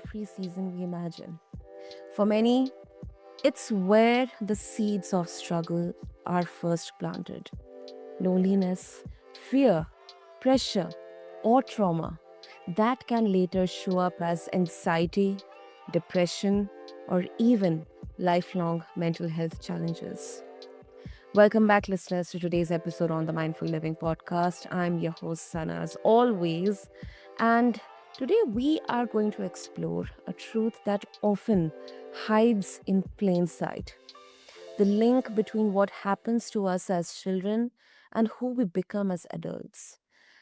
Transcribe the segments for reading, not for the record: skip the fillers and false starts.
carefree season we imagine. For many, it's where the seeds of struggle are first planted. Loneliness, fear, pressure, or trauma that can later show up as anxiety, depression, or even lifelong mental health challenges. Welcome back, listeners, to today's episode on the Mindful Living podcast. I'm your host, Sana, as always. And today we are going to explore a truth that often hides in plain sight, the link between what happens to us as children and who we become as adults.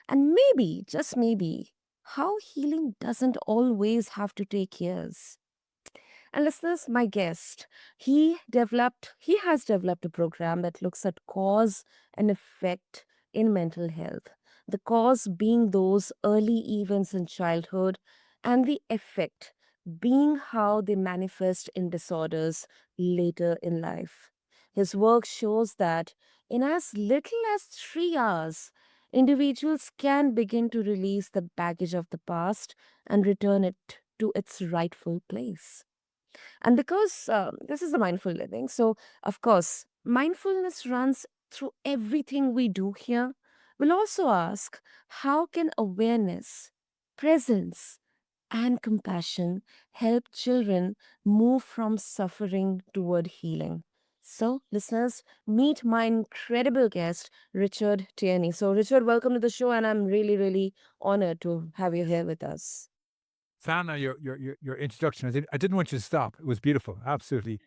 And maybe, just maybe, how healing doesn't always have to take years. And listeners, my guest, he has developed a program that looks at cause and effect in mental health. The cause being those early events in childhood, and the effect being how they manifest in disorders later in life. His work shows that in as little as 3 hours, individuals can begin to release the baggage of the past and return it to its rightful place. And because this is the mindful living, so of course, mindfulness runs through everything we do here. We'll also ask, how can awareness, presence, and compassion help children move from suffering toward healing? So, listeners, meet my incredible guest, Richard Tierney. So, Richard, welcome to the show, and I'm really, really honored to have you here with us. Sana, your introduction, I didn't want you to stop. It was beautiful, absolutely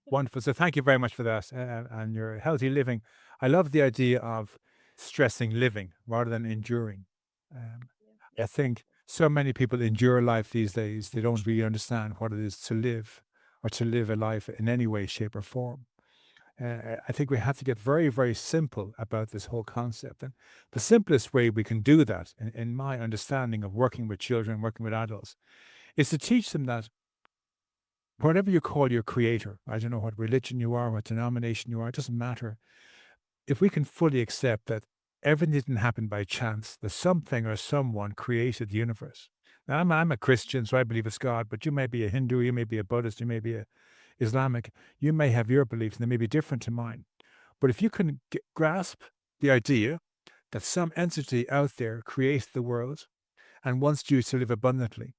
wonderful. So thank you very much for that and your healthy living. I love the idea of stressing living rather than enduring. Um, I think so many people endure life these days. They don't really understand what it is to live or to live a life in any way, shape, or form. I think we have to get very, very simple about this whole concept. And the simplest way we can do that, in my understanding of working with children, working with adults, is to teach them that whatever you call your creator, I don't know what religion you are, what denomination you are, it doesn't matter. If we can fully accept that everything didn't happen by chance, that something or someone created the universe. Now, I'm a Christian, so I believe it's God, but you may be a Hindu, you may be a Buddhist, you may be a Islamic, you may have your beliefs and they may be different to mine. But if you can grasp the idea that some entity out there created the world and wants you to live abundantly,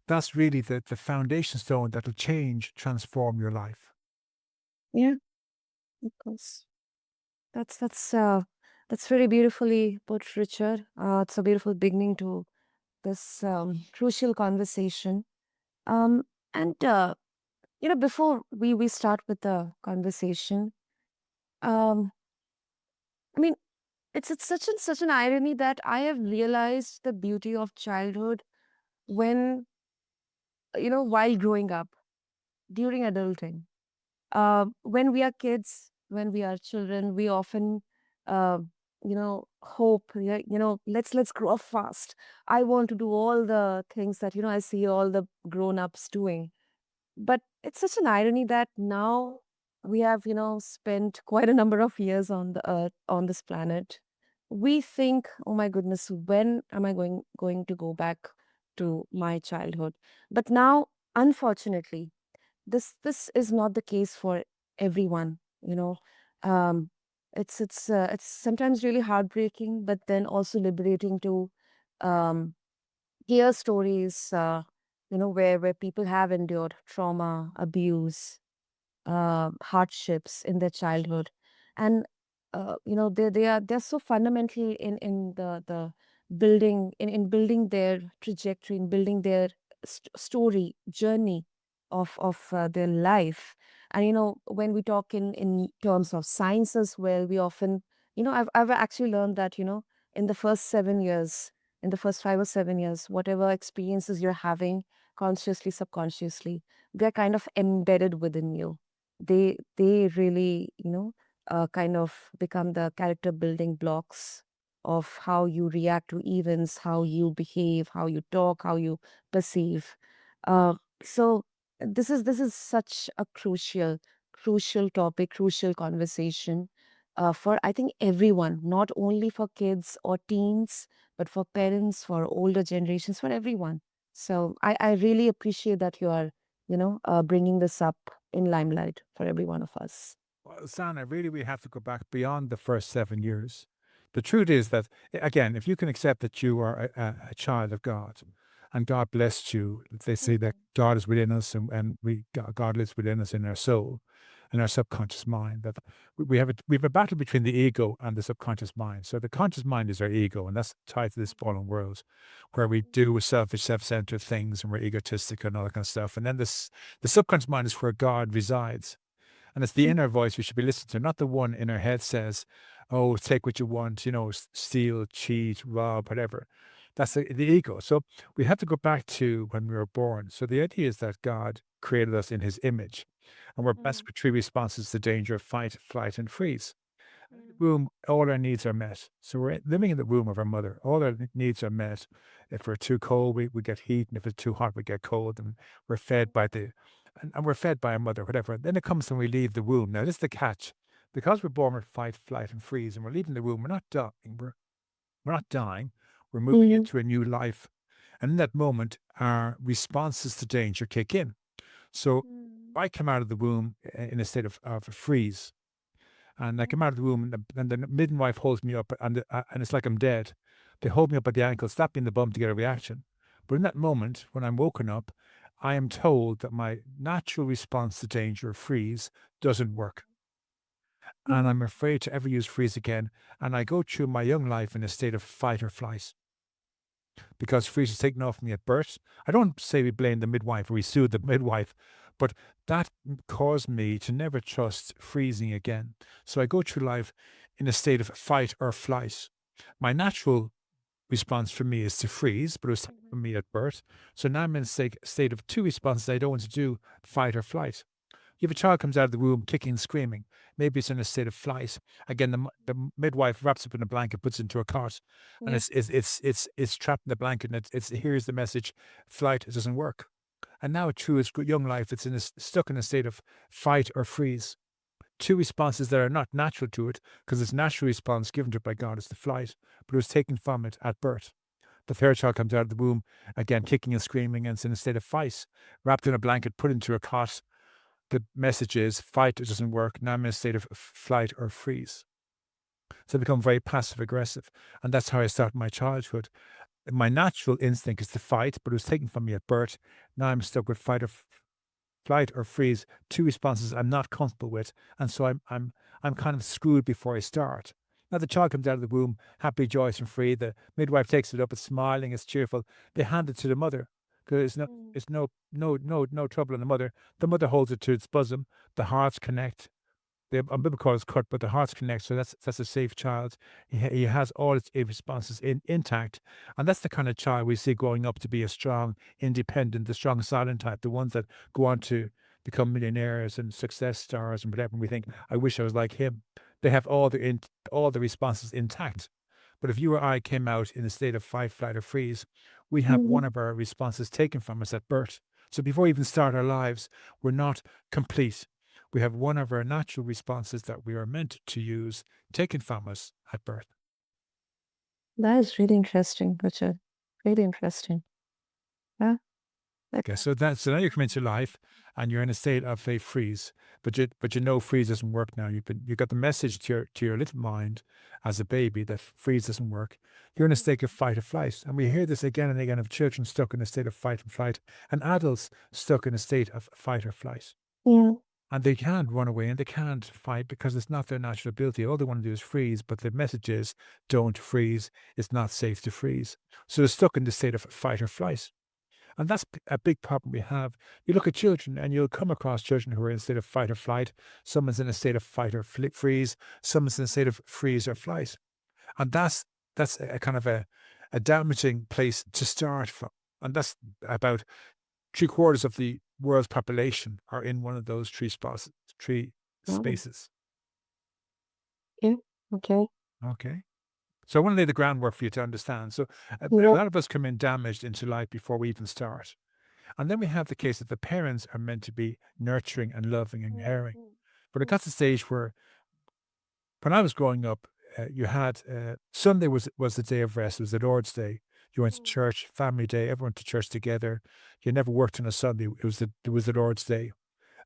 that's really the foundation stone that'll change, transform your life. Yeah, of course. That's very beautifully put, Richard. It's a beautiful beginning to this crucial conversation. Um, and before we start with the conversation, um, I mean, it's such an irony that I have realized the beauty of childhood when while growing up during adulting. When we are kids, when we are children, we often, uh, hope, yeah, let's grow up fast. I want to do all the things that, I see all the grown ups doing. But it's such an irony that now we have, spent quite a number of years on the earth, on this planet. We think, oh my goodness, when am I going to go back to my childhood? But now, unfortunately, this is not the case for everyone. Um it's sometimes really heartbreaking, but then also liberating to um hear stories, where people have endured trauma, abuse, hardships in their childhood, and they're so fundamental in the building in building their trajectory, in building their story journey of their life. And when we talk in terms of science as well, we often, I've actually learned that, in the first 7 years, in the first 5 or 7 years, whatever experiences you're having, consciously, subconsciously, they're kind of embedded within you. They really, kind of become the character building blocks of how you react to events, how you behave, how you talk, how you perceive. So this is such a crucial topic, crucial conversation, for, I think, everyone, not only for kids or teens, but for parents, for older generations, for everyone. So I really appreciate that you are, bringing this up in limelight for every one of us. Well, Sana, really, we have to go back beyond the first 7 years. The truth is that, again, if you can accept that you are a child of God and God blessed you, they say that God is within us and God lives within us in our soul and our subconscious mind, that we have a battle between the ego and the subconscious mind. So the conscious mind is our ego, and that's tied to this fallen world where we do selfish, self-centered things and we're egotistic and all that kind of stuff. And then the subconscious mind is where God resides. And it's the inner voice we should be listening to, not the one in our head says, oh, take what you want, steal, cheat, rob, whatever. That's the ego. So we have to go back to when we were born. So the idea is that God created us in his image, and we're blessed with three responses to danger: fight, flight, and freeze. In the womb, all our needs are met. So we're living in the womb of our mother. All our needs are met. If we're too cold, we get heat, and if it's too hot, we get cold. And we're fed by and we're fed by our mother, whatever. Then it comes when we leave the womb. Now, this is the catch. Because we're born with fight, flight, and freeze, and we're leaving the womb, we're not dying. We're not dying. We're moving Mhm. into a new life. And in that moment, our responses to danger kick in. So I come out of the womb in a state of freeze, and I come out of the womb, and the midwife holds me up, and it's like I'm dead. They hold me up at the ankle, slap me in the bum to get a reaction. But in that moment, when I'm woken up, I am told that my natural response to danger, freeze, doesn't work. And I'm afraid to ever use freeze again. And I go through my young life in a state of fight or flight because freeze is taken off me at birth. I don't say we blame the midwife or we sued the midwife, but that caused me to never trust freezing again. So I go through life in a state of fight or flight. My natural response for me is to freeze, but it was taken from me at birth. So now I'm in a state of two responses I don't want to do: fight or flight. If a child comes out of the womb kicking and screaming, maybe it's in a state of flight. Again, the midwife wraps up in a blanket, puts it into a cot, and Yeah. it's trapped in the blanket, and here's the message: flight doesn't work. And now through its young life, it's stuck in a state of fight or freeze. Two responses that are not natural to it, because its natural response given to it by God is the flight, but it was taken from it at birth. The third child comes out of the womb, again kicking and screaming, and it's in a state of fight, wrapped in a blanket, put into a cot. The message is fight, it doesn't work. Now I'm in a state of flight or freeze. So I become very passive aggressive. And that's how I started my childhood. My natural instinct is to fight, but it was taken from me at birth. Now I'm stuck with flight or freeze, two responses I'm not comfortable with. And so I'm kind of screwed before I start. Now the child comes out of the womb, happy, joyous, and free. The midwife takes it up, it's smiling, it's cheerful. They hand it to the mother because it's no trouble in the mother. The mother holds it to its bosom. The hearts connect. The umbilical cord is cut, but the hearts connect, so that's a safe child. He has all its responses intact, and that's the kind of child we see growing up to be a strong, independent, the strong, silent type, the ones that go on to become millionaires and success stars and whatever. And we think, I wish I was like him. They have all the responses intact. But if you or I came out in a state of fight, flight, or freeze, we have one Mhm. of our responses taken from us at birth. So before we even start our lives, we're not complete. We have one of our natural responses that we are meant to use taken from us at birth. That is really interesting, Richard. Really interesting. Yeah. Like, Okay, so now you come into life and you're in a state of a freeze, but you know freeze doesn't work now. You got the message to your little mind as a baby that freeze doesn't work. You're in a state of fight or flight, and we hear this again and again of children stuck in a state of fight and flight, and adults stuck in a state of fight or flight. yeah. And they can't run away and they can't fight because it's not their natural ability. All they want to do is freeze, but the message is don't freeze. It's not safe to freeze. So they're stuck in the state of fight or flight. And that's a big problem we have. You look at children and you'll come across children who are in a state of fight or flight. Someone's in a state of fight or freeze. Someone's in a state of freeze or flight. And that's a kind of a damaging place to start from. And that's about three-quarters of the world's population are in one of those three Oh, spaces. yeah. Okay. Okay. So I want to lay the groundwork for you to understand. So a Yeah. lot of us come in damaged into life before we even start. And then we have the case that the parents are meant to be nurturing and loving and caring. But it got to the stage where when I was growing up, you had Sunday was the day of rest, it was the Lord's Day. You went to Mm. church, family day, everyone to church together. You never worked on a Sunday. It was the Lord's day,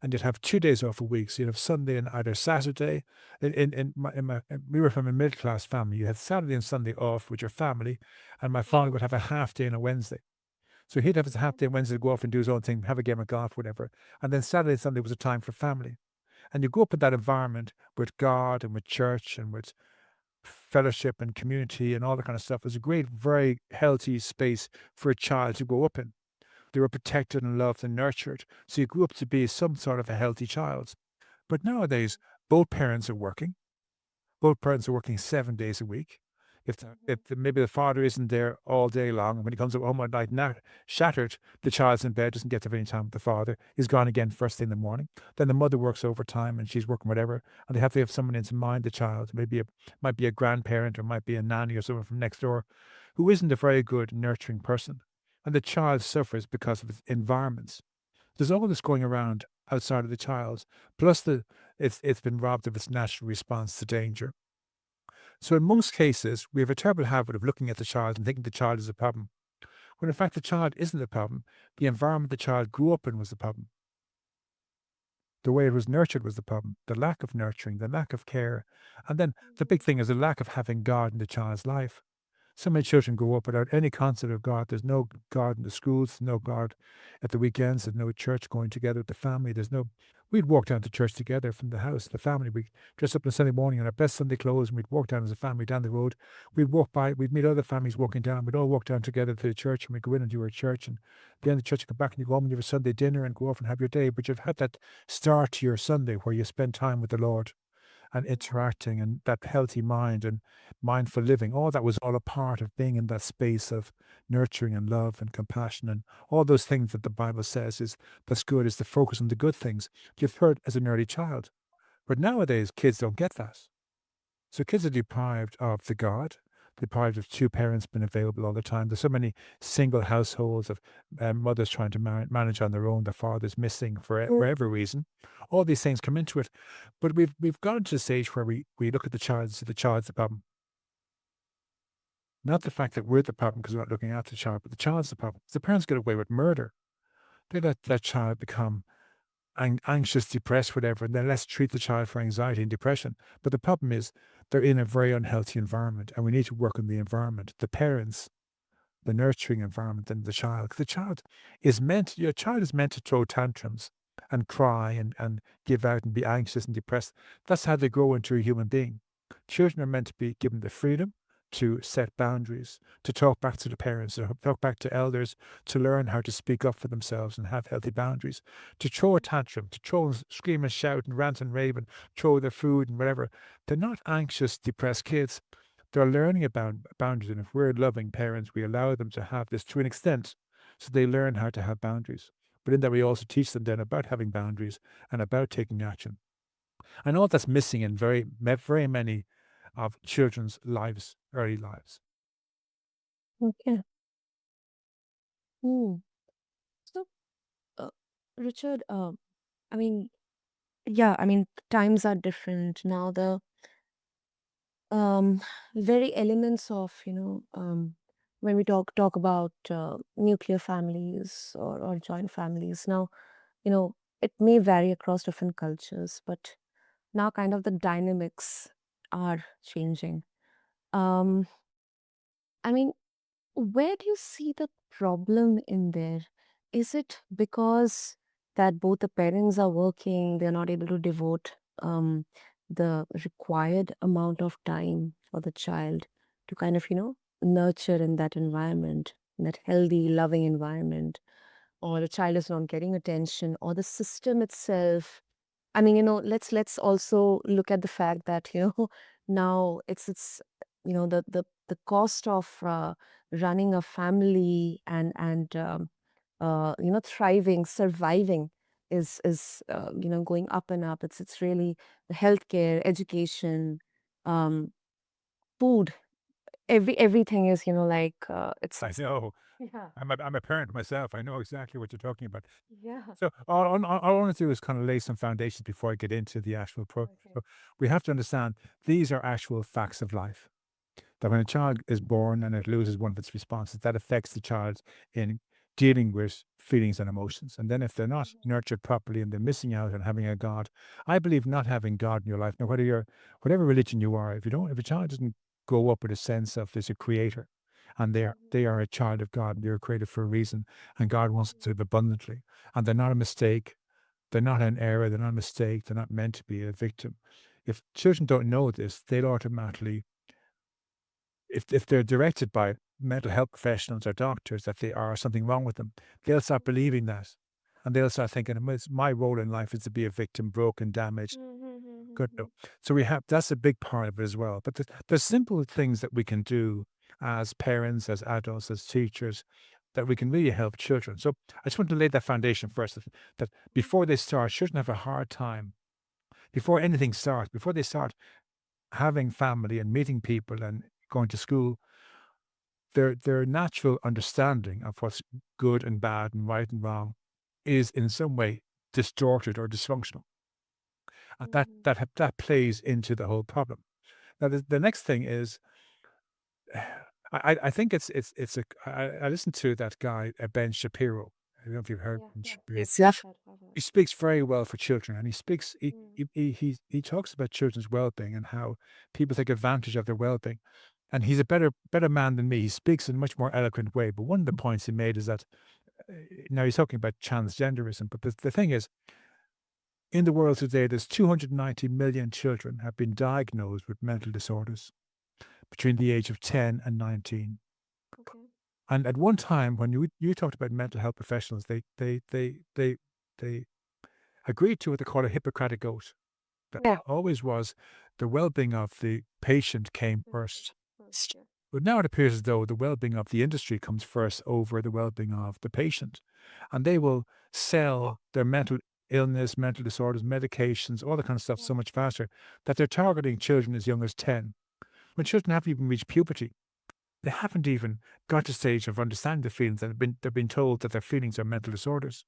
and you'd have 2 days off a week. So you'd have Sunday and either Saturday. We were from a middle class family. You had Saturday and Sunday off with your family, and my father would have a half day on a Wednesday. So he'd have his half day on Wednesday to go off and do his own thing, have a game of golf, whatever. And then Saturday and Sunday was a time for family. And you go up in that environment with God and with church and with fellowship and community and all that kind of stuff. It was a great, very healthy space for a child to grow up in. They were protected and loved and nurtured. So you grew up to be some sort of a healthy child. But nowadays, both parents are working. Both parents are working 7 days a week. Maybe the father isn't there all day long, and when he comes home at night, now shattered, the child's in bed, doesn't get to have any time with the father. He's gone again first thing in the morning. Then the mother works overtime, and she's working whatever, and they have to have someone in to mind the child. Might be a grandparent, or might be a nanny, or someone from next door, who isn't a very good nurturing person, and the child suffers because of its environments. There's all this going around outside of the child, plus it's been robbed of its natural response to danger. So in most cases, we have a terrible habit of looking at the child and thinking the child is a problem, when in fact the child isn't the problem. The environment the child grew up in was the problem. The way it was nurtured was the problem. The lack of nurturing, the lack of care. And then the big thing is the lack of having God in the child's life. So many children grow up without any concept of God. There's no God in the schools, there's no God at the weekends, there's no church going together with the family. We'd walk down to church together from the house, the family. We'd dress up on Sunday morning in our best Sunday clothes, and we'd walk down as a family down the road. We'd meet other families walking down. We'd all walk down together to the church, and we'd go in and do our church. And at the end of the church, you come back and you go home and you have a Sunday dinner and go off and have your day. But you've had that start to your Sunday where you spend time with the Lord and interacting and that healthy mind and mindful living, all that was all a part of being in that space of nurturing and love and compassion and all those things that the Bible says is that's good, is to focus on the good things you've heard as an early child. But nowadays kids don't get that. So kids are deprived of the God, deprived of two parents being available all the time. There's so many single households of mothers trying to manage on their own, the father's missing for Mm. whatever reason. All these things come into it. But we've gotten to the stage where we look at the child and say the child's the problem. Not the fact that we're the problem because we're not looking after the child, but the child's the problem. The parents get away with murder. They let that child become anxious, depressed, whatever, and then let's treat the child for anxiety and depression. But the problem is they're in a very unhealthy environment, and we need to work on the environment, the parents, the nurturing environment, and the child. 'Cause your child is meant to throw tantrums and cry and give out and be anxious and depressed. That's how they grow into a human being. Children are meant to be given the freedom to set boundaries, to talk back to the parents, to talk back to elders, to learn how to speak up for themselves and have healthy boundaries, to throw a tantrum, to throw and scream and shout and rant and rave and throw their food and whatever. They're not anxious, depressed kids. They're learning about boundaries. And if we're loving parents, we allow them to have this to an extent so they learn how to have boundaries. But in that, we also teach them then about having boundaries and about taking action. And all that's missing in very many of children's lives, early lives. Okay. Hmm. So, uh, Richard, I mean, yeah, I mean, times are different now. The um, very elements of, when we talk about nuclear families or joint families. Now, it may vary across different cultures, but now kind of the dynamics are changing. Um, I mean, where do you see the problem in there? Is it because that both the parents are working, they're not able to devote the required amount of time for the child to kind of, nurture in that environment, in that healthy, loving environment, or the child is not getting attention, or the system itself. I mean, let's also look at the fact that, now it's the cost of running a family and thriving, surviving is going up and up. It's really the healthcare, education, um, food, everything is, like it's I know. yeah, I'm a parent myself. I know exactly what you're talking about. yeah. So all I want to do is kind of lay some foundations before I get into the actual pro. Okay. So we have to understand these are actual facts of life. that when a child is born and it loses one of its responses, that affects the child in dealing with feelings and emotions. And then if they're not nurtured properly and they're missing out on having a God, I believe not having God in your life, now whatever religion you are, if a child doesn't grow up with a sense of there's a creator and they are a child of God, they're created for a reason, and God wants them to live abundantly, and they're not a mistake, they're not an error, they're not a mistake, they're not meant to be a victim. If children don't know this, they'll automatically, if they're directed by mental health professionals or doctors that they are something wrong with them, they'll start believing that. And they'll start thinking, My role in life is to be a victim, broken, damaged. Good. No. So that's a big part of it as well. But there's simple things that we can do as parents, as adults, as teachers, that we can really help children. So I just want to lay that foundation first, that before they start, children have a hard time. Before anything starts, before they start having family and meeting people and going to school, their natural understanding of what's good and bad and right and wrong is in some way distorted or dysfunctional. And that plays into the whole problem. Now, the next thing is, I think it's a I listened to that guy, Ben Shapiro. I don't know if you've heard Ben Shapiro. Yes, yeah. He speaks very well for children, and he talks about children's well-being and how people take advantage of their well-being. And he's a better man than me. He speaks in a much more eloquent way. But one of the points he made is that now he's talking about transgenderism. But the thing is, in the world today, there's 290 million children have been diagnosed with mental disorders between the age of 10 and 19. And at one time, when you talked about mental health professionals, they agreed to what they call a Hippocratic oath. That Yeah. always was the well-being of the patient came first. But now it appears as though the well-being of the industry comes first over the well-being of the patient. And they will sell their mental illness, mental disorders, medications, all that kind of stuff so much faster that they're targeting children as young as 10. When children haven't even reached puberty, they haven't even got to the stage of understanding the feelings, and they've been told that their feelings are mental disorders.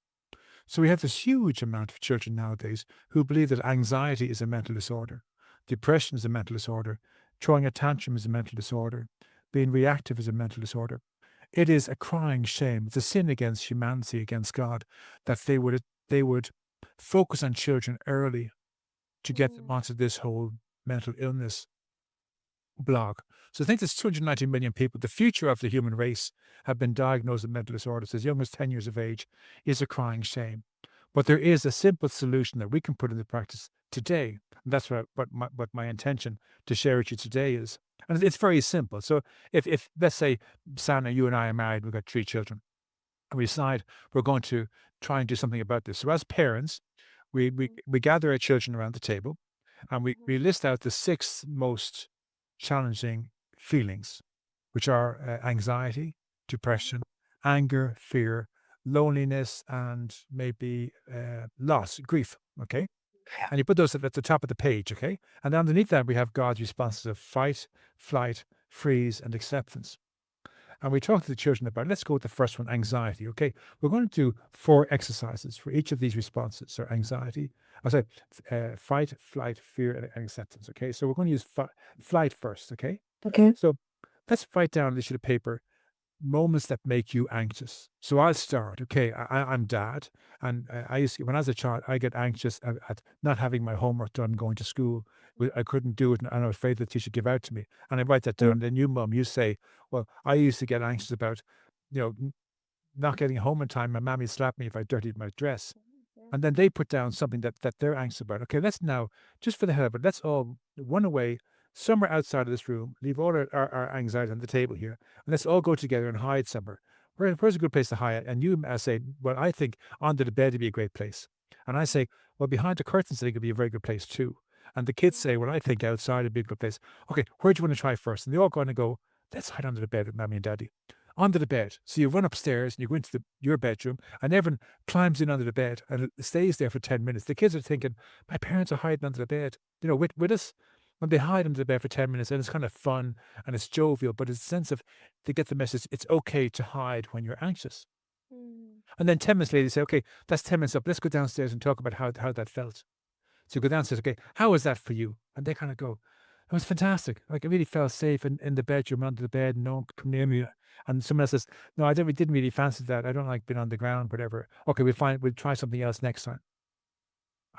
So we have this huge amount of children nowadays who believe that anxiety is a mental disorder, depression is a mental disorder, throwing a tantrum is a mental disorder, being reactive is a mental disorder. It is a crying shame. It's a sin against humanity, against God, that they would focus on children early to get them onto this whole mental illness blog. So I think there's 290 million people. The future of the human race have been diagnosed with mental disorders as young as 10 years of age is a crying shame. But there is a simple solution that we can put into practice today. And that's what my intention to share with you today is. And it's very simple. So if let's say, Sana, you and I are married, we've got 3 children, and we decide we're going to try and do something about this. So as parents, we gather our children around the table and we list out the 6 most challenging feelings, which are anxiety, depression, anger, fear, loneliness, and maybe loss, grief. Okay. And you put those at the top of the page. Okay. And underneath that, we have God's responses of fight, flight, freeze, and acceptance. And we talk to the children about, let's go with the first one, anxiety. Okay. We're going to do 4 exercises for each of these responses. So anxiety, I say fight, flight, fear, and acceptance. Okay. So we're going to use flight first. Okay. Okay. So let's write down on this sheet of paper moments that make you anxious. So I'll start. Okay, I'm dad, and I used to, when I was a child, I get anxious at not having my homework done, going to school. I couldn't do it, and I was afraid the teacher would give out to me. And I write that down. Then you, mum, you say, well, I used to get anxious about, not getting home in time. My mammy slapped me if I dirtied my dress. And then they put down something that they're anxious about. Okay, let's now, just for the hell of it, let's all run away somewhere outside of this room, leave all our anxiety on the table here, and let's all go together and hide somewhere. Where's a good place to hide? And you say, well, I think under the bed would be a great place. And I say, well, behind the curtains, I think would be a very good place too. And the kids say, well, I think outside would be a good place. Okay, where do you want to try first? And they all go and go, let's hide under the bed with mommy and daddy. Under the bed. So you run upstairs and you go into your bedroom, and everyone climbs in under the bed and it stays there for 10 minutes. The kids are thinking, my parents are hiding under the bed, with us. When they hide under the bed for 10 minutes, and it's kind of fun and it's jovial, but it's a sense of, they get the message, it's okay to hide when you're anxious. And then 10 minutes later, they say, okay, that's 10 minutes up. Let's go downstairs and talk about how that felt. So you go downstairs, okay, how was that for you? And they kind of go, It was fantastic. Like, I really felt safe in the bedroom, under the bed, no one could come near me. And someone else says, "No, didn't really fancy that. I don't like being on the ground, whatever. Okay, we'll try something else next time."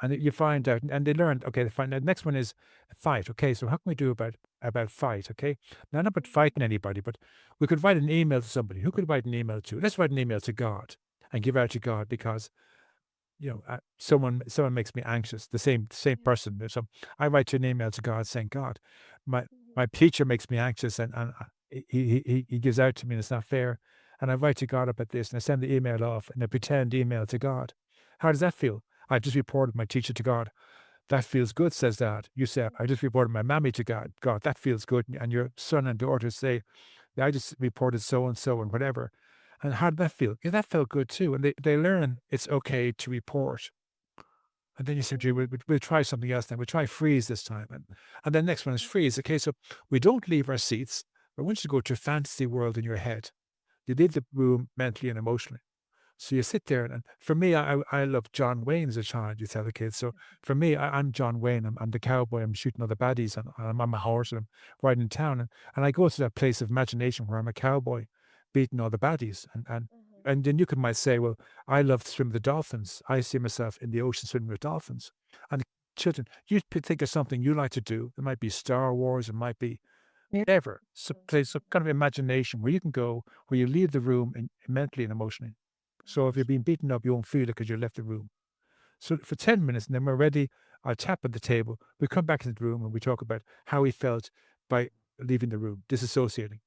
And you find out, and they learned, okay, they find the next one is fight. Okay, so how can we do about fight? Okay, now not about Mhm. fighting anybody, but we could write an email to somebody. Who could write an email to? Let's write an email to God and give out to God because someone makes me anxious. The same Yeah. person. So I write an email to God saying, God, my Mhm. my teacher makes me anxious, and he gives out to me, and it's not fair. And I write to God about this, and I send the email off, and I pretend email to God. How does that feel? I just reported my teacher to God. That feels good, says Dad. You say, I just reported my mammy to God. God, that feels good. And your son and daughter say, "Yeah, I just reported so and whatever." And how did that feel? Yeah, that felt good too. And they learn it's okay to report. And then you say, "Gee, Mhm. we'll try something else then. We'll try freeze this time." And then next one is freeze. Okay, so we don't leave our seats. I want you to go to a fantasy world in your head. You leave the room mentally and emotionally. So you sit there, and for me, I love John Wayne as a child. You tell the kids. So for me, I'm John Wayne. I'm the cowboy. I'm shooting all the baddies, and I'm on my horse, and I'm riding in town, and I go to that place of imagination where I'm a cowboy, beating all the baddies, Mhm. and then you could might say, well, I love to swim with the dolphins. I see myself in the ocean swimming with dolphins, and children, you think of something you like to do. It might be Star Wars. It might be Yeah. whatever. So Mhm. place some kind of imagination where you can go, where you leave the room mentally and emotionally. So if you're being beaten up, you won't feel it because you left the room. So for 10 minutes, and then we're ready, I'll tap at the table. We come back into the room and we talk about how we felt by leaving the room, disassociating.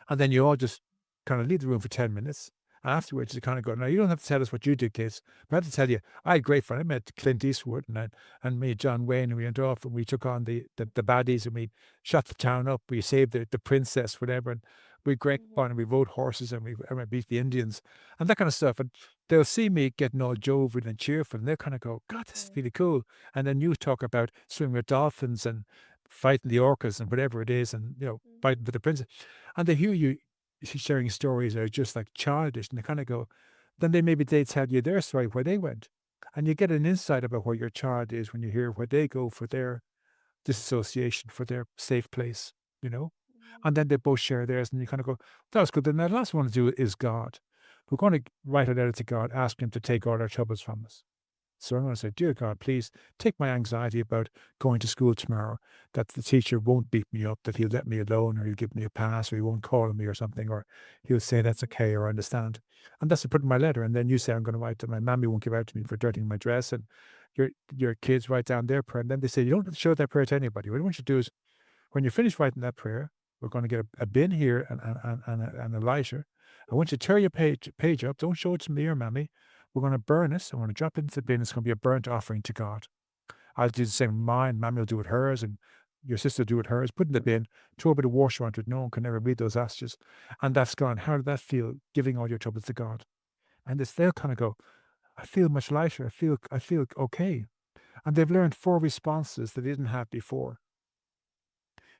And then you all just kind of leave the room for 10 minutes. And afterwards, you kind of go, now you don't have to tell us what you did, kids. But I have to tell you, I had great fun. I met Clint Eastwood and me, John Wayne, and we went off and we took on the baddies and we shut the town up. We saved the princess, whatever. And we had great Mhm. fun and we rode horses and we beat the Indians and that kind of stuff. And they'll see me getting all jovial and cheerful and they'll kind of go, God, this is Mhm. really cool. And then you talk about swimming with dolphins and fighting the orcas and whatever it is and, fighting Mhm. for the princess. And they hear you sharing stories that are just like childish, and they kind of go, then they tell you their story where they went, and you get an insight about where your child is when you hear where they go for their disassociation, for their safe place, you know. Mhm. And then they both share theirs, and you kind of go, that was good. Then the last one to do is God. We're going to write a letter to God, asking Him to take all our troubles from us. So I'm going to say, Dear God, please take my anxiety about going to school tomorrow, that the teacher won't beat me up, that he'll let me alone, or he'll give me a pass, or he won't call on me or something, or he'll say that's Mhm. okay, or I understand. And that's to put in my letter. And then you say, I'm going to write that my mammy won't give out to me for dirtying my dress. And your kids write down their prayer. And then they say, you don't have to show that prayer to anybody. What I want you to do is when you finish writing that prayer, we're going to get a bin here and a lighter. I want you to tear your page up. Don't show it to me or mammy. We're going to burn it. I want to drop it into the bin. It's going to be a burnt offering to God. I'll do the same with mine. Mammy will do it hers, and your sister will do it hers. Put it in the bin. Throw a bit of washer onto it. No one can ever read those ashes. And that's gone. How did that feel? Giving all your troubles to God. And this, they'll kind of go, I feel much lighter. I feel okay. And they've learned 4 responses that they didn't have before.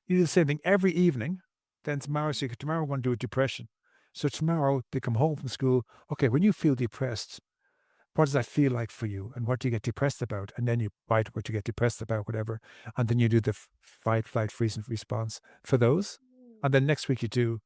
You do the same thing every evening. Then tomorrow, Mhm. so tomorrow we're going to do a depression. So tomorrow they come home from school. Okay, when you feel depressed, what does that feel like for you? And what do you get depressed about? And then you write what you get depressed about, whatever. And then you do the fight, flight, freeze, and response for those. Mhm. And then next week you do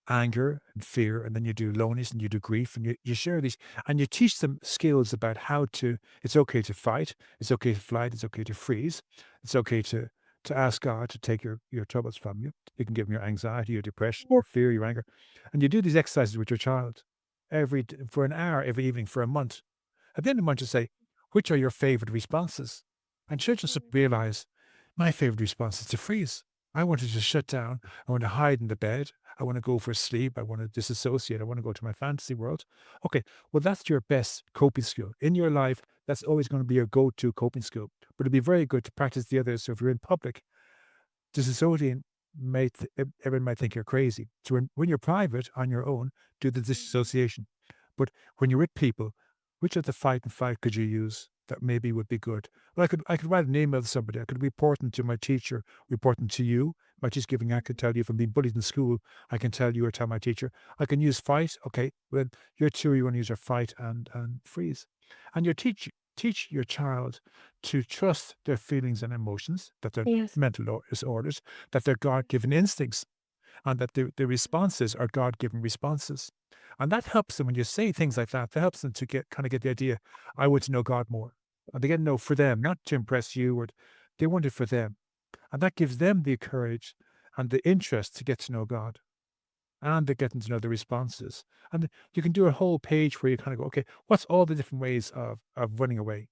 anger and fear, and then you do loneliness and you do grief, and you share these and you teach them skills about how to it's okay to fight, it's okay to flight, it's okay to freeze, it's okay to ask God to take your troubles from you. You can give them your anxiety, your depression, your fear, your anger. And you do these exercises with your child for an hour every evening for a month. At the end of the month, you say, which are your favorite responses? And children should Mhm. realize my favorite response is to freeze. I want to just shut down. I want to hide in the bed. I want to go for sleep. I want to disassociate. I want to go to my fantasy world. Okay, well, that's your best coping skill. In your life, that's always going to be your go to coping skill. But it'd be very good to practice the others. So if you're in public, disassociating everyone might think you're crazy. So when you're private on your own, do the Mhm. disassociation. But when you're with people, which of the fight and flight could you use that maybe would be good? Well, I could write an email to somebody. I could report them to my teacher, reporting to you by just giving. I could Mhm. tell you if I'm being bullied in school. I can tell you or tell my teacher. I can use fight. Okay, well, you're two. You want to use your fight and freeze, and your teacher. Teach your child to trust their feelings and emotions, that they're Yes. disorders, that they're God given instincts, and that the responses are God given responses. And that helps them when you say things like that, that helps them to get kind of get the idea, I want to know God more. And they get to know for them, not to impress you, or they want it for them. And that gives them the courage and the interest to get to know God. And they're getting to know the responses. And you can do a whole page where you kind of go, okay, what's all the different ways of running away?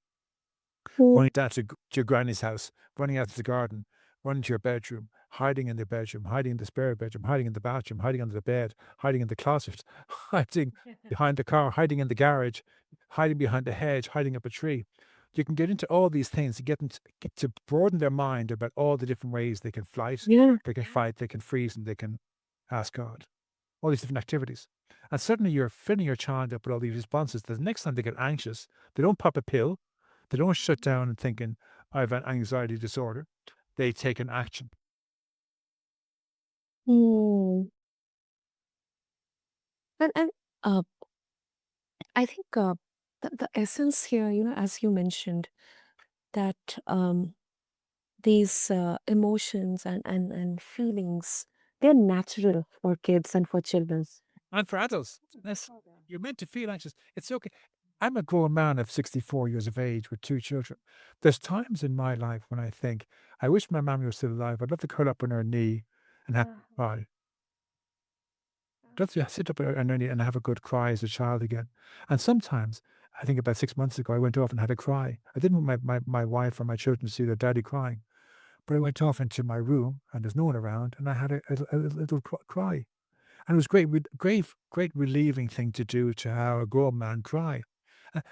Mm. Running down to your granny's house, running out to the garden, running to your bedroom, hiding in the bedroom, hiding in the spare bedroom, hiding in the bathroom, hiding under the bed, hiding in the closet, hiding behind the car, hiding in the garage, hiding behind the hedge, hiding up a tree. You can get into all these things to get to broaden their mind about all the different ways they can flight, Yeah. they can fight, they can freeze, and they can ask God. All these different activities. And suddenly you're filling your child up with all these responses. The next time they get anxious, they don't pop a pill, they don't shut down and thinking, I have an anxiety disorder. They take an action. Mm. And uh, I think the essence here, as you mentioned, that these emotions and feelings, they're natural for kids and for children. And for adults, you're meant to feel anxious. It's okay. I'm a grown man of 64 years of age with two children. There's times in my life when I think, I wish my mommy was still alive. I'd love to curl up on her knee and have a cry. Just to sit up on her knee and have a good cry as a child again. And sometimes, I think about 6 months ago, I went off and had a cry. I didn't want my wife or my children to see their daddy crying, but I went off into my room and there's no one around and I had a little cry. And it was great relieving thing to do to have a grown man cry.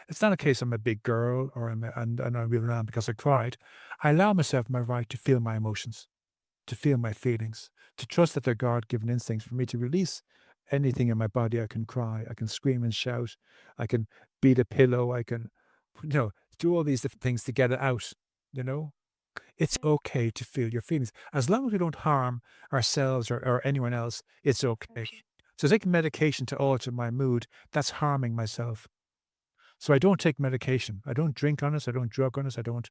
It's not a case I'm a big girl or and I'm a real man because I cried. I allow myself my right to feel my emotions, to feel my feelings, to trust that they're God given instincts for me to release anything in my body. I can cry, I can scream and shout, I can beat a pillow, I can, you know, do all these different things to get it out, you know? It's okay to feel your feelings. As long as we don't harm ourselves or anyone else, it's okay. So taking medication to alter my mood, that's harming myself. So I don't take medication. I don't drink on it. I don't drug on it. I don't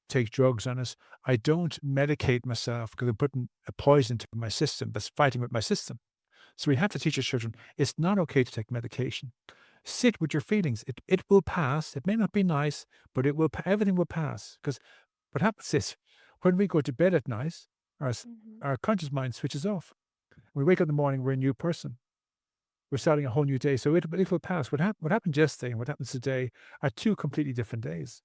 take drugs on it. I don't medicate myself because I'm putting a poison into my system that's fighting with my system. So we have to teach our children it's not okay to take medication. Sit with your feelings. It will pass. It may not be nice, but it will. Everything will pass. Because what happens is when we go to bed at night, our our conscious mind switches off. When we wake up in the morning, we're a new person. We're starting a whole new day. So it will pass. What happened yesterday and what happens today are two completely different days.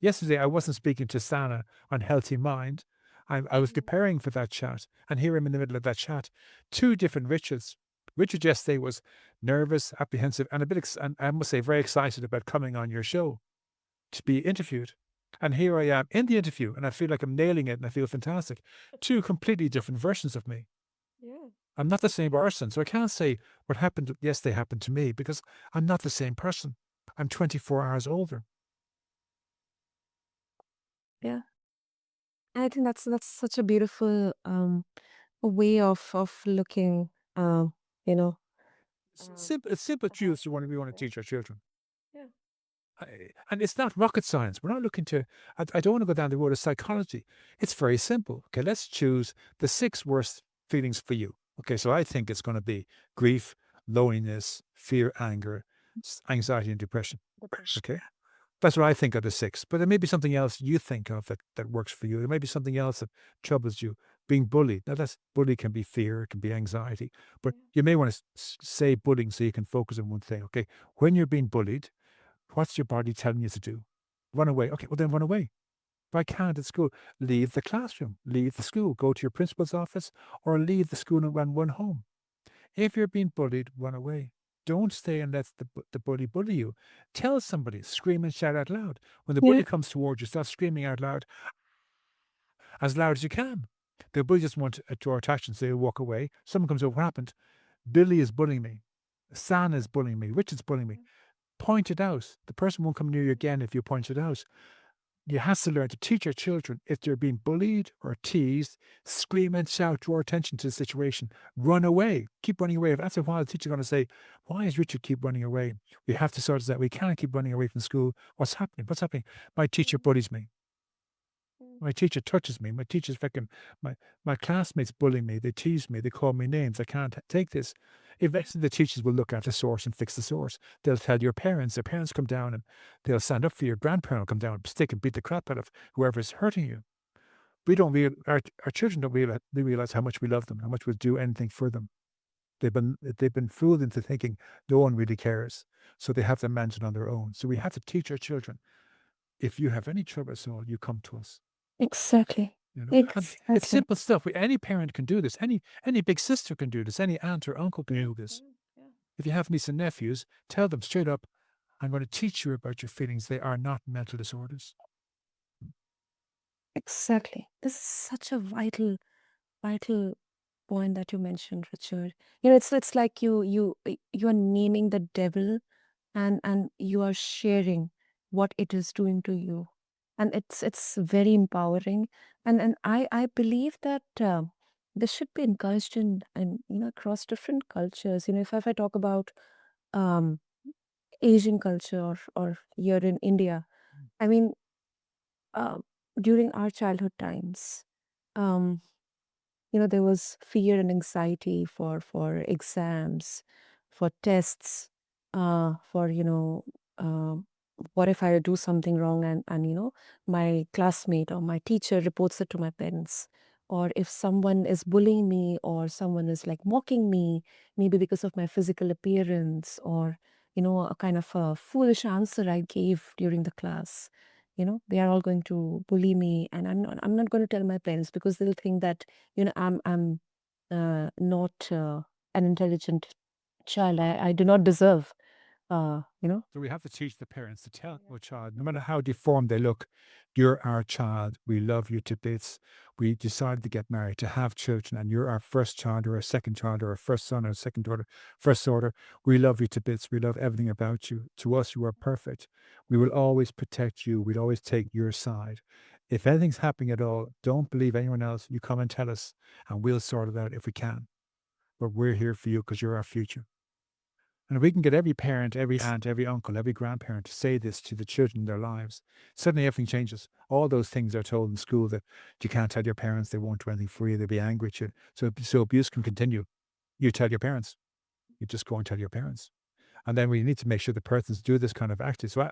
Yesterday, I wasn't speaking to Sana on healthy mind. I was preparing for that chat, and here I'm in the middle of that chat. Two different Richards. Richard yesterday was nervous, apprehensive, and a bit, and I must say, very excited about coming on your show to be interviewed. And here I am in the interview, and I feel like I'm nailing it, and I feel fantastic. Two completely different versions of me. Yeah. I'm not the same person, so I can't say what happened yesterday happened to me because I'm not the same person. I'm 24 hours older. Yeah. And I think that's such a beautiful way of looking, you know, It's simple about truths we want to it. teach our children. Yeah. And it's not rocket science. We're not looking to, I don't want to go down the road of psychology. It's very simple. Okay, let's choose the six worst feelings for you. Okay, so I think it's going to be grief, loneliness, fear, anger, anxiety, and depression. Depression. Okay, that's what I think are the six. But there may be something else you think of that works for you. There may be something else that troubles you. Being bullied. Now, that's bully can be fear, it can be anxiety. But you may want to say bullying so you can focus on one thing. Okay, when you're being bullied, what's your body telling you to do? Run away. Okay, well then run away. If I can't at school, leave the classroom, leave the school, go to your principal's office, or leave the school and run home. If you're being bullied, run away. Don't stay and let the bully bully you. Tell somebody, scream and shout out loud. When the Yeah. bully comes towards you, start screaming out as loud as you can. The bully just wants to draw attention, so they walk away. Someone comes over, what happened? Billy is bullying me. San is bullying me. Richard's bullying me. Point it out. The person won't come near you again if you point it out. You have to learn to teach your children if they're being bullied or teased, scream and shout, draw attention to the situation, run away, keep running away. If after a while, the teacher's going to say, "Why is Richard keep running away? We have to sort this out. We can't keep running away from school. What's happening? What's happening? My teacher Mhm. bullies me. Mm. My teacher touches me. My teacher's fucking my my classmates bully me. They tease me. They call me names. I can't take this." Eventually, the teachers will look at the source and fix the source. They'll tell your parents. Their parents come down and they'll stand up for your grandparent. Will come down and stick and beat the crap out of whoever's hurting you. We don't real our children don't realize how much we love them, how much we'll do anything for them. They've been fooled into thinking no one really cares, so they have to manage it on their own. So we have to teach our children, if you have any trouble at all, you come to us. Exactly. And it's Exactly. simple stuff. Any parent can do this. Any big sister can do this. Any aunt or uncle can Yeah, do this. yeah, yeah. If you have nieces and nephews, tell them straight up, "I'm going to teach you about your feelings. They are not mental disorders." Exactly. This is such a vital point that you mentioned, Richard. You know, it's like you are naming the devil, and you are sharing what it is doing to you, and it's very empowering. And I believe that this should be encouraged in across different cultures. You know, if I talk about um, Asian culture, or here in India, I mean, uh, during our childhood times. Um, there was fear and anxiety for exams, for tests, for what if I do something wrong, and my classmate or my teacher reports it to my parents, or if someone is bullying me, or someone is like mocking me, maybe because of my physical appearance, or a kind of a foolish answer I gave during the class. They are all going to bully me, and I'm not going to tell my parents, because they'll think that I'm not an intelligent child. I do not deserve, uh, you know. So we have to teach the parents to tell our child, no matter how deformed they look, "You're our child. We love you to bits. We decided to get married, to have children, and you're our first child or a second child or a first son or a second daughter, first daughter. We love you to bits. We love everything about you. To us, you are perfect. We will always protect you. We'll always take your side. If anything's happening at all, don't believe anyone else. You come and tell us, and we'll sort it out if we can. But we're here for you because you're our future." And if we can get every parent, every aunt, every uncle, every grandparent to say this to the children in their lives, suddenly everything changes. All those things are told in school that you can't tell your parents, they won't do anything for you, they'll be angry at you. So abuse can continue. You tell your parents. You just go and tell your parents. And then we need to make sure the persons do this kind of activity. So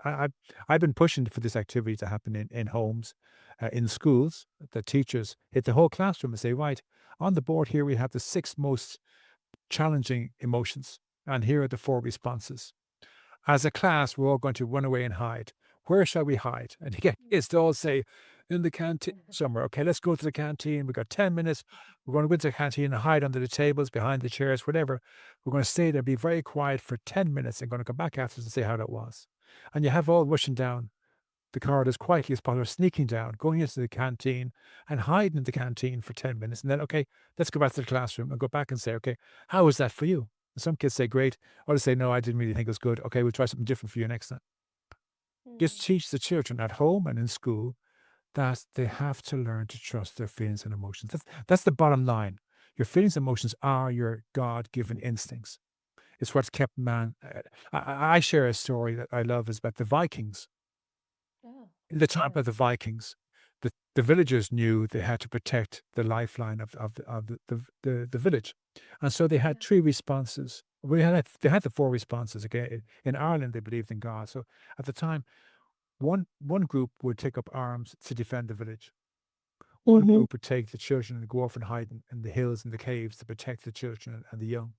I've been pushing for this activity to happen in homes, in schools. The teachers hit the whole classroom and say, "Right, on the board here we have the six most challenging emotions, and here are the four responses. As a class, we're all going to run away and hide. Where shall we hide?" And you get kids to all say, "In the canteen somewhere." Okay, let's go to the canteen. We've got 10 minutes. We're going to go to the canteen and hide under the tables, behind the chairs, whatever. We're going to stay there, be very quiet for 10 minutes, and going to come back after and say how that was. And you have all rushing down the corridor as quietly as possible, sneaking down, going into the canteen and hiding in the canteen for 10 minutes. And then, okay, let's go back to the classroom and go back and say, "Okay, how was that for you?" And some kids say, "Great." Others say, "No, I didn't really think it was good. Okay, we'll try something different for you next time." Just Mm. teach the children at home and in school that they have to learn to trust their feelings and emotions. That's the bottom line. Your feelings and emotions are your God given instincts. It's what's kept man. I share a story that I love is about the Vikings. Yeah. In the time Yeah. of the Vikings, the villagers knew they had to protect the lifeline of the village. And so they had Yeah. three responses. They had the four responses. Okay. In Ireland, they believed in God. So at the time, one group would take up arms to defend the village. One Mm-hmm. group would take the children and go off and hide in the hills and the caves to protect the children and the young.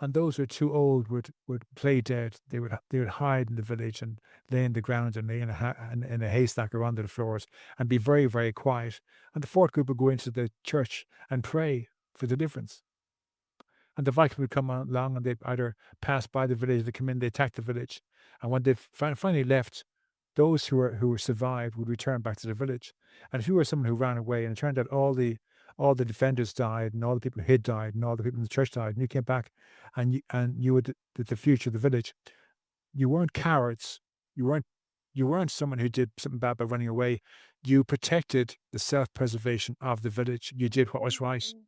And those who are too old would play dead. They would hide in the village and lay in the ground and lay in a haystack or under the floors and be very, very quiet. And the fourth group would go into the church and pray for deliverance. And the Vikings would come along and they'd either pass by the village, they come in, they attack the village. And when they finally left, those who were survived would return back to the village. And if you were someone who ran away and it turned out all the defenders died and all the people who hid died and all the people in the church died, and you came back and you were the future of the village, you weren't cowards. You weren't You weren't someone who did something bad by running away. You protected the self-preservation of the village. You did what was right. Mhm.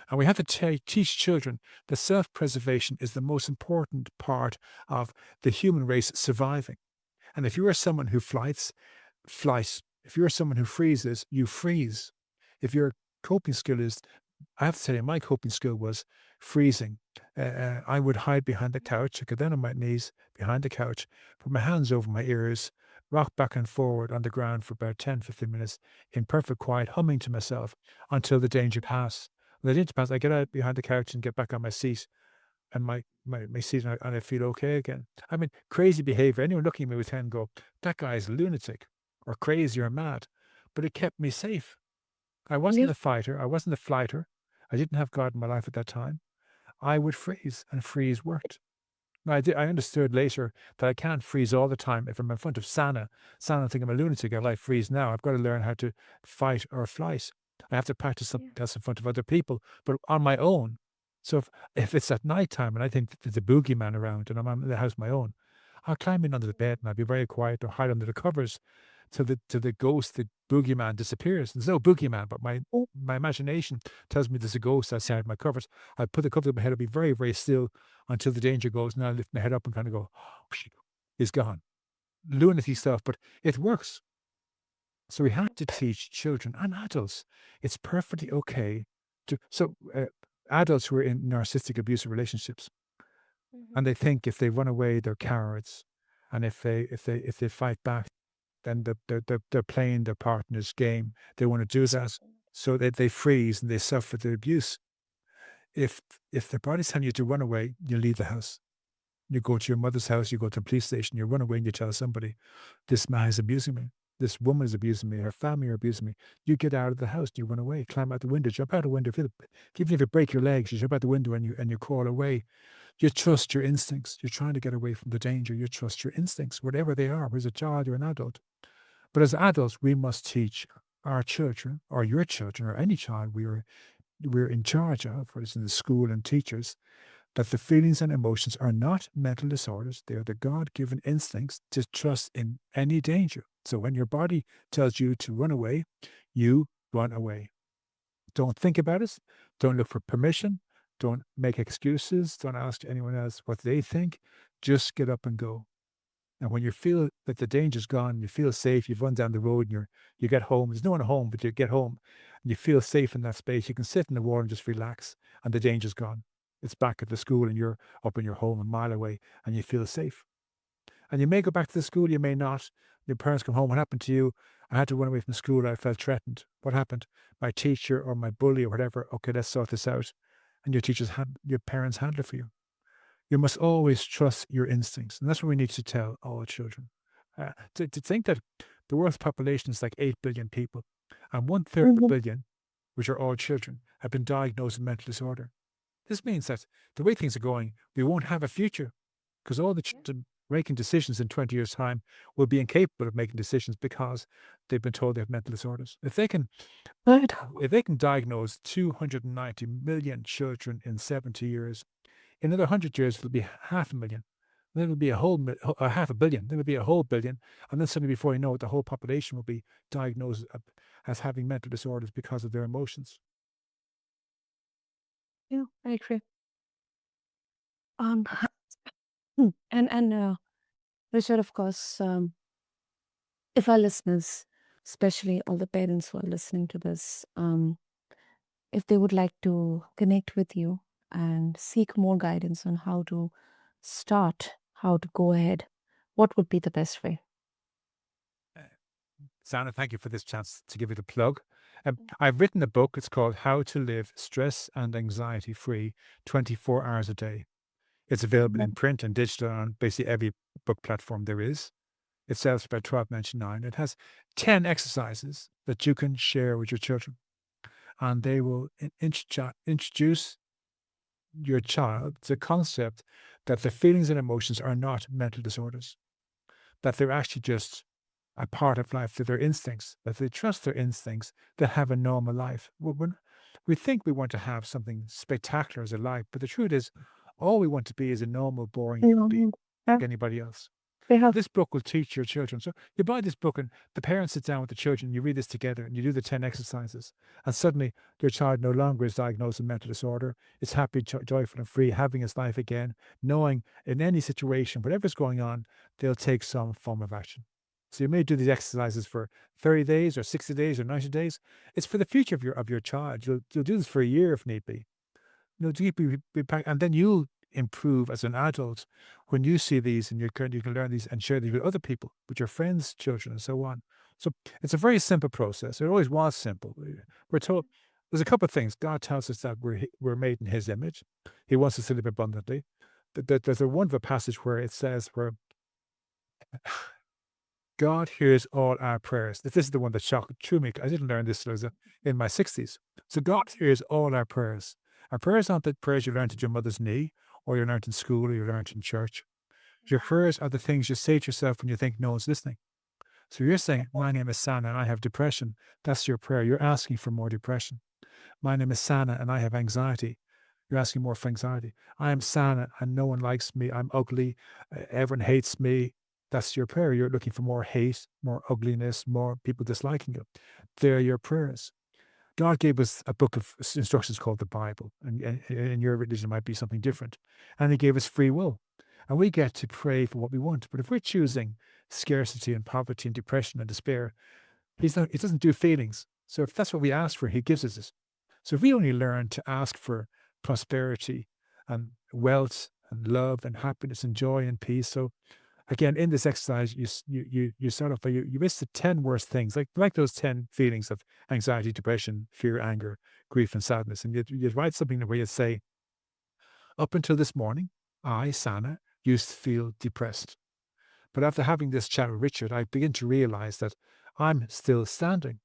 And we have to teach children that self-preservation is the most important part of the human race surviving. And if you are someone who flight. If you're someone who freezes, you freeze. If your coping skill is, I have to tell you, my coping skill was freezing. I would hide behind the couch. I get down on my knees behind the couch, put my hands over my ears, rock back and forward on the ground for about 10, 15 minutes in perfect quiet, humming to myself until the danger passed. When the danger passed, I get out behind the couch and get back on my seat and my seat, and I feel okay again. I mean, crazy behavior. Anyone looking at me with 10 go, that guy's a lunatic or crazy or mad. But it kept me safe. I wasn't Yeah. a fighter. I wasn't a flighter. I didn't have God in my life at that time. I would freeze, and freeze worked. Now, I understood later that I can't freeze all the time. If I'm in front of Sana think I'm a lunatic, if I freeze now, I've got to learn how to fight or flight. I have to practice Yeah. something else in front of other people, but on my own. So if it's at night time and I think that there's a boogeyman around and I'm in the house my own, I'll climb in under the bed and I'll be very quiet or hide under the covers till the ghost, the boogeyman disappears. There's no boogeyman, but my imagination tells me there's a ghost outside my covers. I put the cover over my head, I'll be very, very still until the danger goes, and I lift my head up and kind of go, he's gone. Lunacy stuff, but it works. So we have to teach children and adults. It's perfectly okay to adults who are in narcissistic abusive relationships Mhm. and they think if they run away, they're cowards. And if they fight back, then they're playing their partner's game. They want to do that. So they freeze and they suffer the abuse. If if their body's telling you to run away, you leave the house. You go to your mother's house, you go to the police station, you run away and you tell somebody, this man is abusing me. This woman is abusing me. Her family are abusing me. You get out of the house, you run away, climb out the window, jump out the window. Even if you break your legs, you jump out the window and you crawl away. You trust your instincts. You're trying to get away from the danger. You trust your instincts, whatever they are, whether it's a child or an adult. But as adults, we must teach our children or your children or any child we're in charge of, whether it's in the school and teachers, that the feelings and emotions are not mental disorders. They are the God given instincts to trust in any danger. So when your body tells you to run away, you run away. Don't think about it. Don't look for permission. Don't make excuses. Don't ask anyone else what they think. Just get up and go. And when you feel that the danger's gone, you feel safe, you've run down the road and you get home. There's no one home, but you get home and you feel safe in that space. You can sit in the water and just relax, and the danger's gone. It's back at the school and you're up in your home a mile away and you feel safe. And you may go back to the school, you may not. Your parents come home. What happened to you? I had to run away from school. I felt threatened. What happened? My teacher or my bully or whatever. Okay, let's sort this out. And your parents handle it for you. You must always trust your instincts. And that's what we need to tell all children. To think that the world's population is like 8 billion people, and one third of a Mhm. billion, which are all children, have been diagnosed with mental disorder. This means that the way things are going, we won't have a future because all the Yeah. children making decisions in 20 years' time will be incapable of making decisions because they've been told they have mental disorders. Right. If they can diagnose 290 million children in 70 years, in another 100 years, it'll be 500,000. Then it'll be a whole half a billion. Then it'll be a whole billion. And then suddenly, before you know it, the whole population will be diagnosed as having mental disorders because of their emotions. Yeah, I agree. Um, and Richard, of course, if our listeners, especially all the parents who are listening to this, if they would like to connect with you and seek more guidance on how to start, how to go ahead, what would be the best way? Uh, Sana, thank you for this chance to give it a plug. I've written a book. It's called How to Live Stress and Anxiety Free 24 Hours a Day. It's available in Mhm. print and digital on basically every book platform there is. It sells for about 12.99. It has 10 exercises that you can share with your children, and they will introduce your child to the concept that the feelings and emotions are not mental disorders, that they're actually just a part of life, that they're instincts, that they trust their instincts, they have a normal life. We think we want to have something spectacular as a life, but the truth is, all we want to be is a normal, boring human being Mhm. Yeah. like anybody else. They have. This book will teach your children. So you buy this book, and the parents sit down with the children, you read this together, and you do the 10 exercises. And suddenly, your child no longer is diagnosed with mental disorder. It's happy, joyful, and free, having his life again, knowing in any situation, whatever's going on, they'll take some form of action. So you may do these exercises for 30 days or 60 days or 90 days. It's for the future of your child. You'll do this for a year if need be. And then you'll improve as an adult when you see these, and you can learn these and share these with other people, with your friends, children, and so on. So it's a very simple process. It always was simple. We're told there's a couple of things. God tells us that we're made in His image. He wants us to live abundantly. There's a wonderful passage where it says where God hears all our prayers. This is the one that shocked through me. I didn't learn this till I was in my 60s. So God hears all our prayers. Our prayers aren't the prayers you learned at your mother's knee, or you learned in school, or you learned in church. Your prayers are the things you say to yourself when you think no one's listening. So you're saying, my name is Sana and I have depression. That's your prayer. You're asking for more depression. My name is Sana and I have anxiety. You're asking more for anxiety. I am Sana and no one likes me. I'm ugly. Everyone hates me. That's your prayer. You're looking for more hate, more ugliness, more people disliking you. They're your prayers. God gave us a book of instructions called the Bible, and in your religion might be something different. And He gave us free will. And we get to pray for what we want. But if we're choosing scarcity and poverty and depression and despair, He doesn't do feelings. So if that's what we ask for, He gives us it. So if we only learn to ask for prosperity and wealth and love and happiness and joy and peace. So again, in this exercise, you start off by you list the 10 worst things, like those 10 feelings of anxiety, depression, fear, anger, grief, and sadness. And you'd write something where you say, up until this morning, I, Sana, used to feel depressed. But after having this chat with Richard, I begin to realize that I'm still standing.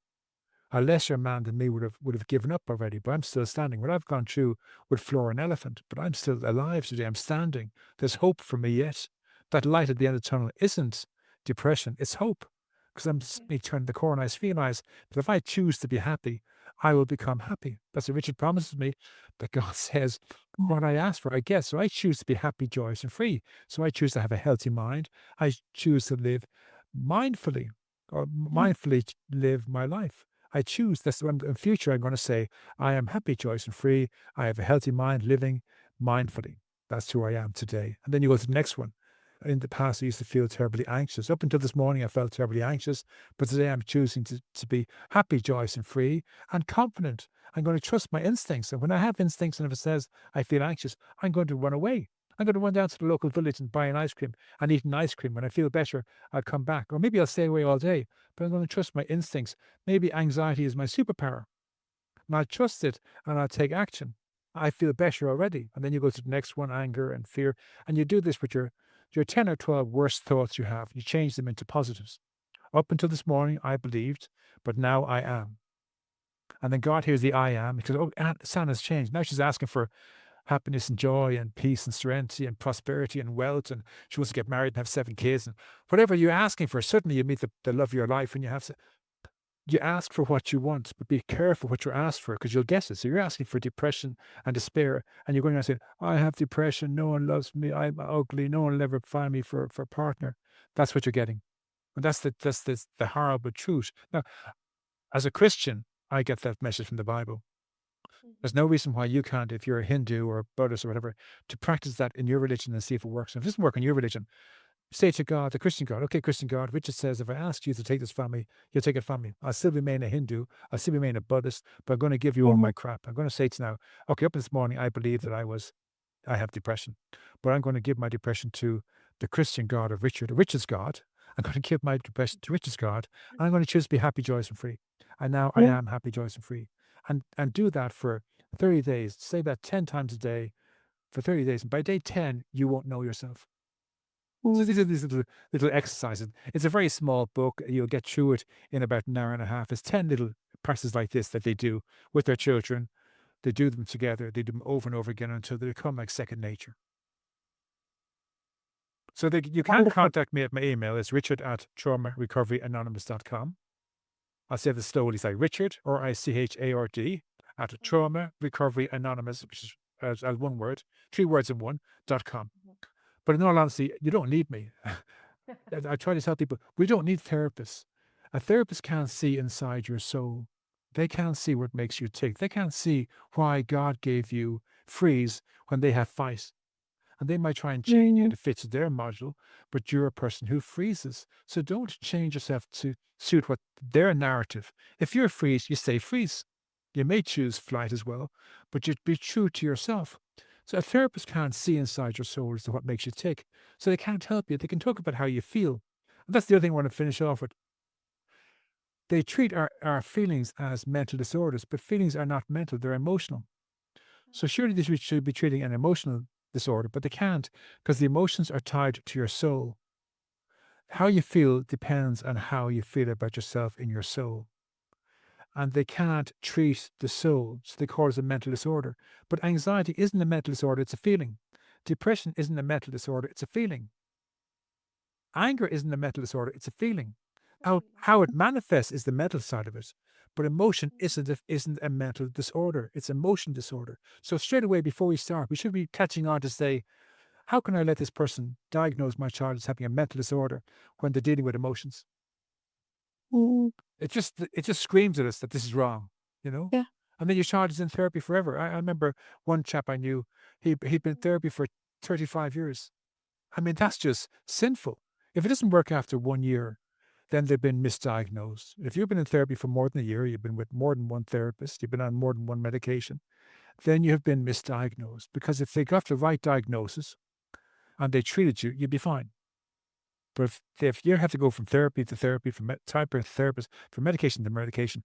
A lesser man than me would have given up already, but I'm still standing. What I've gone through would floor an elephant, but I'm still alive today. I'm standing. There's hope for me yet. That light at the end of the tunnel isn't depression, it's hope. Because I'm suddenly turning the corner. I realize that if I choose to be happy, I will become happy. That's what Richard promises me. That God says, what I ask for, I get. So I choose to be happy, joyous, and free. So I choose to have a healthy mind. I choose to live mindfully, or mindfully live my life. I choose. That's when in future I'm going to say, I am happy, joyous, and free. I have a healthy mind, living mindfully. That's who I am today. And then you go to the next one. In the past, I used to feel terribly anxious. Up until this morning, I felt terribly anxious. But today, I'm choosing to be happy, joyous, and free and confident. I'm going to trust my instincts. And when I have instincts, and if it says I feel anxious, I'm going to run away. I'm going to run down to the local village and buy an ice cream and eat an ice cream. When I feel better, I'll come back. Or maybe I'll stay away all day. But I'm going to trust my instincts. Maybe anxiety is my superpower. And I'll trust it and I'll take action. I feel better already. And then you go to the next one, anger and fear. And you do this with your 10 or 12 worst thoughts you have. You change them into positives. Up until this morning, I believed, but now I am. And then God hears the I am because, oh, Sanna's changed. Now she's asking for happiness and joy and peace and serenity and prosperity and wealth. And she wants to get married and have 7 kids. And whatever you're asking for, suddenly you meet the love of your life and you ask for what you want, but be careful what you ask for because you'll guess it. So you're asking for depression and despair, and you're going to say, I have depression, no one loves me, I'm ugly, no one will ever find me for a partner. That's what you're getting. And that's the horrible truth. Now, as a Christian, I get that message from the Bible. There's no reason why you can't, if you're a Hindu or a Buddhist or whatever, to practice that in your religion and see if it works. And if it doesn't work in your religion, say to God, the Christian God, okay, Christian God, Richard says, if I ask you to take this from me, you'll take it from me. I'll still remain a Hindu. I'll still remain a Buddhist, but I'm going to give you all my crap. I'm going to say to now, okay, up this morning, I believe that I have depression, but I'm going to give my depression to the Christian God of Richard's God. I'm going to give my depression to Richard's God, and I'm going to choose to be happy, joyous, and free. And now I am happy, joyous, and free. And do that for 30 days. Say that 10 times a day for 30 days. And by day 10, you won't know yourself. So these are these little exercises. It's a very small book. You'll get through it in about an hour and a half. It's 10 little practices like this that they do with their children. They do them together. They do them over and over again until they become like second nature. So you can Wonderful. contact me at my email. It's richard@traumarecoveryanonymous.com. I'll say this slowly. It's like Richard, RICHARD, at traumarecoveryanonymous, which is as one word, 3 words in one, .com. But in all honesty, you don't need me. I try to tell people, we don't need therapists. A therapist can't see inside your soul. They can't see what makes you tick. They can't see why God gave you freeze when they have fight. And they might try and change you Mhm. to fit their module, but you're a person who freezes. So don't change yourself to suit what their narrative. If you're freeze, you stay freeze. You may choose flight as well, but you'd be true to yourself. So a therapist can't see inside your soul as to what makes you tick. So they can't help you. They can talk about how you feel. And that's the other thing I want to finish off with. They treat our feelings as mental disorders, but feelings are not mental, they're emotional. So surely they should be treating an emotional disorder, but they can't because the emotions are tied to your soul. How you feel depends on how you feel about yourself in your soul. And they can't treat the soul, so they call it a mental disorder. But anxiety isn't a mental disorder, it's a feeling. Depression isn't a mental disorder, it's a feeling. Anger isn't a mental disorder, it's a feeling. How it manifests is the mental side of it. But emotion isn't a mental disorder, it's a motion disorder. So straight away before we start, we should be catching on to say, how can I let this person diagnose my child as having a mental disorder when they're dealing with emotions? Mm, It just screams at us that this is wrong, you know? yeah. And then your child is in therapy forever. I remember one chap I knew, he'd been in therapy for 35 years. I mean, that's just sinful. If it doesn't work after 1 year, then they've been misdiagnosed. If you've been in therapy for more than a year, you've been with more than one therapist, you've been on more than one medication, then you have been misdiagnosed. Because if they got the right diagnosis and they treated you, you'd be fine. But if you have to go from therapy to therapy, from type of therapist, from medication to medication,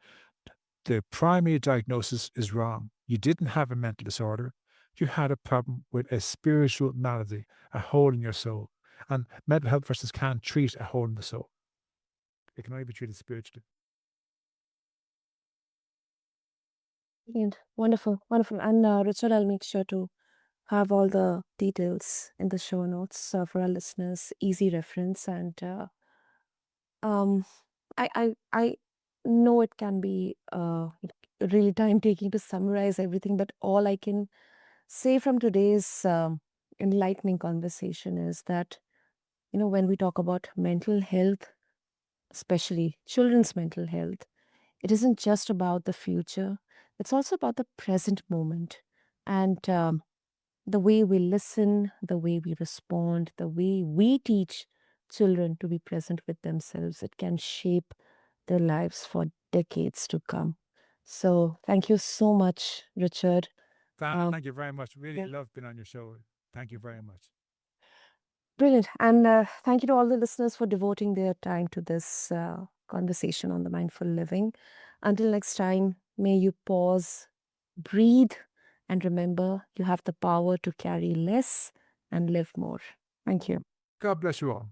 the primary diagnosis is wrong. You didn't have a mental disorder. You had a problem with a spiritual malady, a hole in your soul. And mental health persons can't treat a hole in the soul. It can only be treated spiritually. Brilliant. Wonderful. Wonderful. And Richard, I'll make sure to have all the details in the show notes for our listeners, easy reference. And um, I know it can be really time taking to summarize everything, but all I can say from today's enlightening conversation is that, when we talk about mental health, especially children's mental health, it isn't just about the future, it's also about the present moment. And the way we listen, the way we respond, the way we teach children to be present with themselves, it can shape their lives for decades to come. So, thank you so much, Richard. Um, Thank you very much. Really yeah. love being on your show. Thank you very much. Brilliant. And thank you to all the listeners for devoting their time to this conversation on the mindful living. Until next time, may you pause, breathe, and remember you have the power to carry less and live more. Thank you. God bless you all.